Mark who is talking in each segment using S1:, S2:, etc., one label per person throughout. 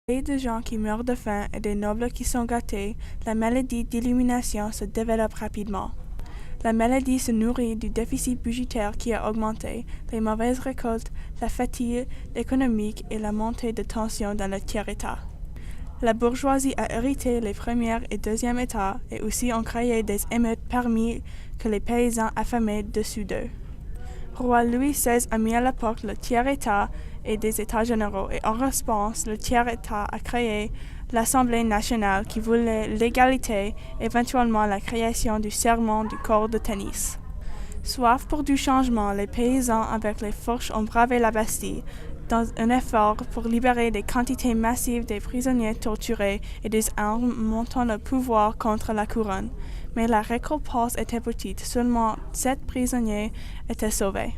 S1: Et de gens qui meurent de faim et des nobles qui sont gâtés, la maladie d'illumination se développe rapidement. La maladie se nourrit du déficit budgétaire qui a augmenté, les mauvaises récoltes, la fatigue économique et la montée de tensions dans le tiers-État. La bourgeoisie a hérité les premiers et deuxièmes États et aussi ont créé des émeutes parmi que les paysans affamés dessus d'eux. Roi Louis XVI a mis à la porte le tiers-État et des États généraux et en réponse, le tiers-État a créé l'Assemblée nationale qui voulait l'égalité, éventuellement la création du serment du corps de tennis. Soif pour du changement, les paysans avec les fourches ont bravé la Bastille, dans un effort pour libérer des quantités massives des prisonniers torturés et des armes montant le pouvoir contre la couronne. Mais la récompense était petite, seulement 7 prisonniers étaient sauvés.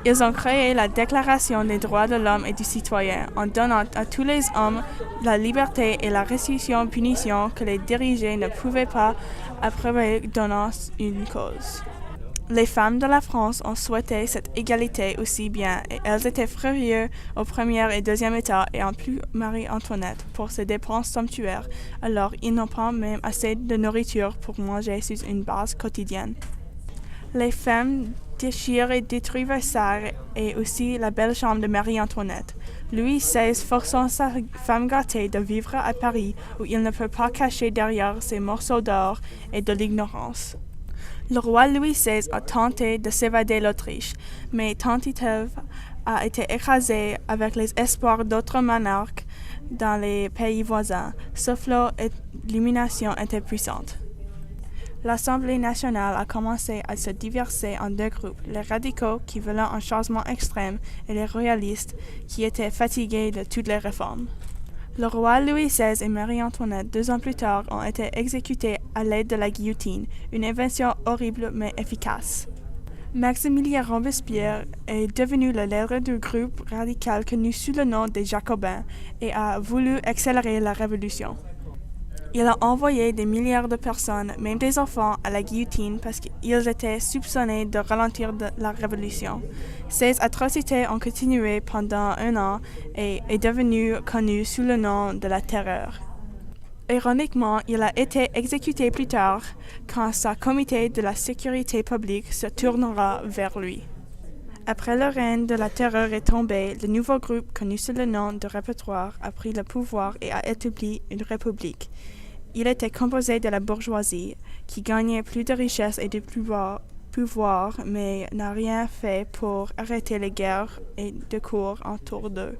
S1: Ils ont créé la Déclaration des droits de l'homme et du citoyen en donnant à tous les hommes la liberté et la restitution punition que les dirigés ne pouvaient pas approuver donnant une cause. Les femmes de la France ont souhaité cette égalité aussi bien et elles étaient furieuses au premier et deuxième État et en plus Marie-Antoinette pour ses dépenses somptuaires, alors ils n'ont pas même assez de nourriture pour manger sur une base quotidienne. Les femmes déchirent et détruisent Versailles et aussi la belle chambre de Marie-Antoinette. Louis XVI forçant sa femme gâtée de vivre à Paris où il ne peut pas cacher derrière ses morceaux d'or et de l'ignorance. Le roi Louis XVI a tenté de s'évader l'Autriche, mais tentative a été écrasée avec les espoirs d'autres monarques dans les pays voisins, sauf l'illumination était puissante. L'Assemblée nationale a commencé à se diviser en deux groupes, les radicaux qui voulaient un changement extrême et les royalistes qui étaient fatigués de toutes les réformes. Le roi Louis XVI et Marie-Antoinette, 2 ans plus tard, ont été exécutés à l'aide de la guillotine, une invention horrible mais efficace. Maximilien Robespierre est devenu le leader du groupe radical connu sous le nom des Jacobins et a voulu accélérer la révolution. Il a envoyé des milliards de personnes, même des enfants, à la guillotine parce qu'ils étaient soupçonnés de ralentir la révolution. Ces atrocités ont continué pendant 1 an et est devenu connu sous le nom de la Terreur. Ironiquement, il a été exécuté plus tard quand sa comité de la sécurité publique se tournera vers lui. Après le règne de la Terreur est tombé, le nouveau groupe connu sous le nom de Répertoire a pris le pouvoir et a établi une république. Il était composé de la bourgeoisie, qui gagnait plus de richesses et de pouvoir, mais n'a rien fait pour arrêter les guerres et de cours autour d'eux.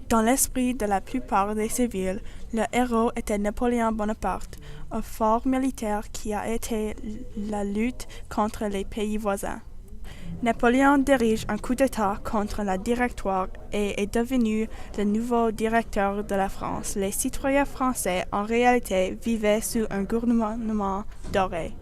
S1: Dans l'esprit de la plupart des civils, le héros était Napoléon Bonaparte, un fort militaire qui a été la lutte contre les pays voisins. Napoléon dirige un coup d'État contre la Directoire et est devenu le nouveau directeur de la France. Les citoyens français, en réalité, vivaient sous un gouvernement doré.